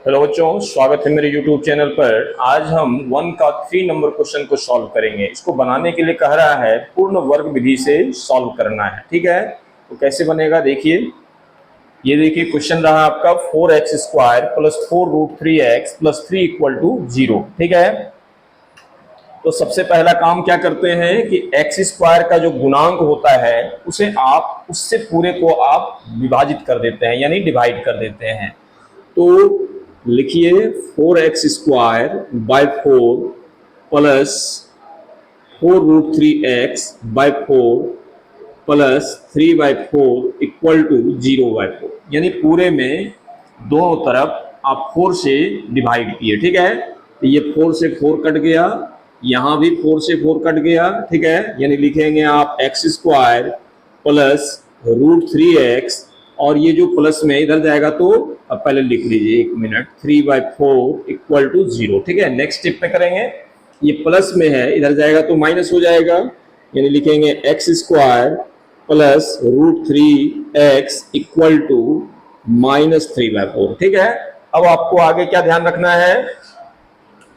Hello बच्चों, स्वागत है मेरे YouTube चैनल पर। आज हम 1 का 3 नंबर क्वेश्चन को सॉल्व करेंगे। इसको बनाने के लिए कह रहा है पूर्ण वर्ग विधि से सॉल्व करना है। ठीक है, तो कैसे बनेगा देखिए। ये देखिए क्वेश्चन रहा आपका 4x² plus 4√3x plus 3 equal to 0। ठीक है, तो सबसे पहला काम क्या करते हैं कि x² का जो गुणांक होता है उसे आप उससे पूरे को आप विभाजित कर देते हैं, यानी डिवाइड कर देते हैं। तो लिखिए 4x² by 4 plus 4√3x by 4 plus 3/4 equal to 0/4, यानी पूरे में दोनों तरफ आप 4 से डिवाइड किए। ठीक है, तो ये 4 से 4 कट गया, यहाँ भी 4 से 4 कट गया। ठीक है, यानी लिखेंगे आप x² प्लस √3x, और ये जो प्लस में इधर जाएगा तो अब पहले लिख लीजिए, एक मिनट, 3/4 इक्वल टू 0। ठीक है, नेक्स्ट स्टेप पे करेंगे। ये प्लस में है, इधर जाएगा तो माइनस हो जाएगा, यानी लिखेंगे x² plus √3x equal to -3/4। ठीक है, अब आपको आगे क्या ध्यान रखना है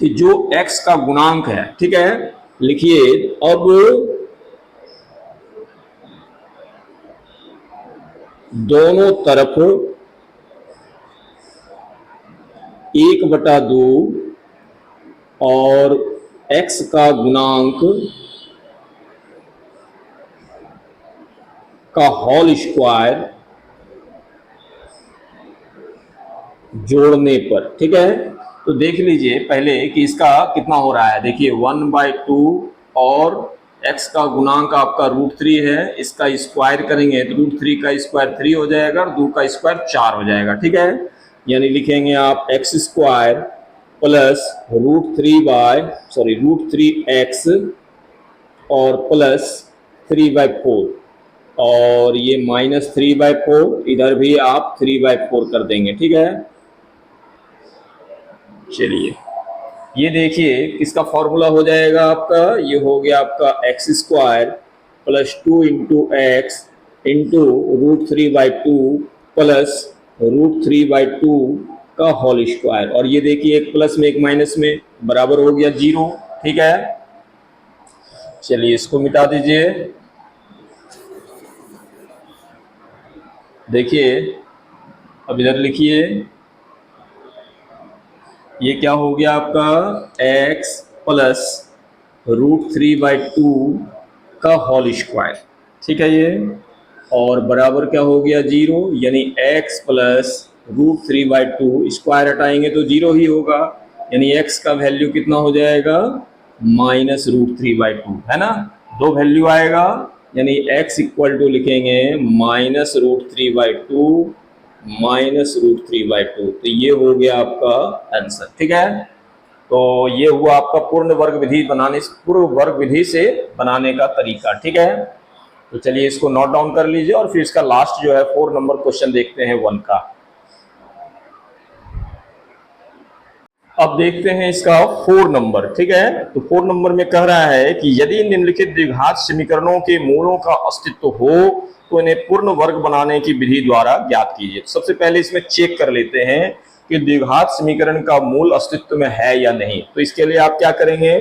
कि जो x का गुणांक है, ठीक है, लिखिए अब दोनों तरफ 1/2 और x का गुणांक का होल स्क्वायर जोड़ने पर। ठीक है, तो देख लीजिए पहले कि इसका कितना हो रहा है। देखिए 1/2 और x का गुणांक आपका √3 है, इसका स्क्वायर करेंगे तो √3 का स्क्वायर 3 हो जाएगा और 2 का स्क्वायर 4 हो जाएगा। ठीक है, यानी लिखेंगे आप x² प्लस √3x और प्लस 3/4, और ये -3/4, इधर भी आप 3/4 कर देंगे। ठीक है, चलिए ये देखिए किसका फॉर्मूला हो जाएगा आपका, ये हो गया आपका x² plus 2 into x into √3/2 plus √3/2 का होल स्क्वायर, और ये देखिए एक प्लस में एक माइनस में बराबर हो गया 0। ठीक है, चलिए इसको मिटा दीजिए। देखिए अब इधर लिखिए, ये क्या हो गया आपका x प्लस √3/2 का होल स्क्वायर। ठीक है, ये और बराबर क्या हो गया 0, यानी x प्लस √3/2 स्क्वायर हटाएंगे तो 0 ही होगा, यानी x का वैल्यू कितना हो जाएगा -√3/2, है ना, दो वैल्यू आएगा, यानी x इक्वल टू लिखेंगे -√3/2 -√3/2, तो ये हो गया आपका आंसर। ठीक है, तो ये हुआ आपका पूर्ण वर्ग विधि से बनाने का तरीका। ठीक है, तो चलिए इसको नोट डाउन कर लीजिए और फिर इसका लास्ट जो है 4 नंबर क्वेश्चन देखते हैं 1 का। अब देखते हैं इसका 4 नंबर। ठीक है, तो 4 नंबर में कह रहा है कि यदि निम्नलिखित द्विघात समीकरणों के मूलों का अस्तित्व हो तो इन्हें पूर्ण वर्ग बनाने की विधि द्वारा ज्ञात कीजिए। सबसे पहले इसमें चेक कर लेते हैं कि द्विघात समीकरण का मूल अस्तित्व में है या नहीं। तो इसके लिए आप क्या करेंगे,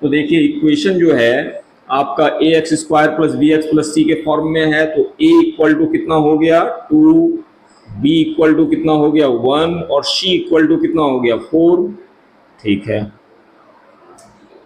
तो देखिए इक्वेशन जो है आपका ax² plus bx plus c के फॉर्म में है, तो a इक्वल टू कितना हो गया 2, b इक्वल टू कितना हो गया 1 और c इक्वल टू कितना हो गया 4। ठीक है,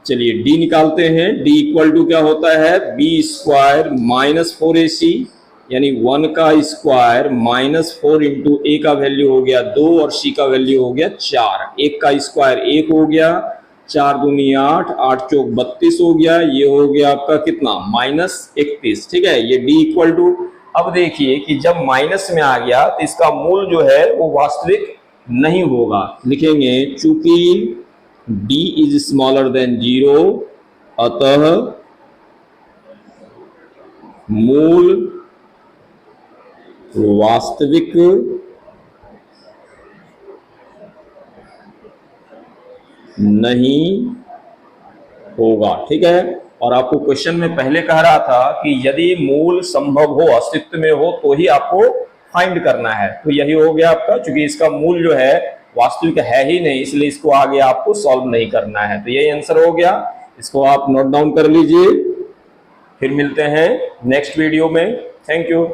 चलिए d निकालते हैं। d इक्वल टू क्या होता है b² माइनस 4ac, यानी 1 का स्क्वायर -4 इंटू a का वैल्यू हो गया 2 और c का वैल्यू हो गया 4। 1 का स्क्वायर 1 हो गया, 4 दूनी 8, 8 चौक 32 हो गया, ये हो गया आपका कितना -31। ठीक है, ये d इक्वल टू, अब देखिए कि जब माइनस में आ गया तो इसका मूल जो है वो वास्तविक नहीं होगा। लिखेंगे चूंकि d इज स्मॉलर देन 0, अतः मूल वास्तविक नहीं होगा। ठीक है, और आपको क्वेश्चन में पहले कह रहा था कि यदि मूल संभव हो, अस्तित्व में हो, तो ही आपको फाइंड करना है। तो यही हो गया आपका, क्योंकि इसका मूल जो है वास्तविक है ही नहीं, इसलिए इसको आगे आपको सॉल्व नहीं करना है। तो यही आंसर हो गया, इसको आप नोट डाउन कर लीजिए। फिर मिलते हैं नेक्स्ट वीडियो में। Thank you.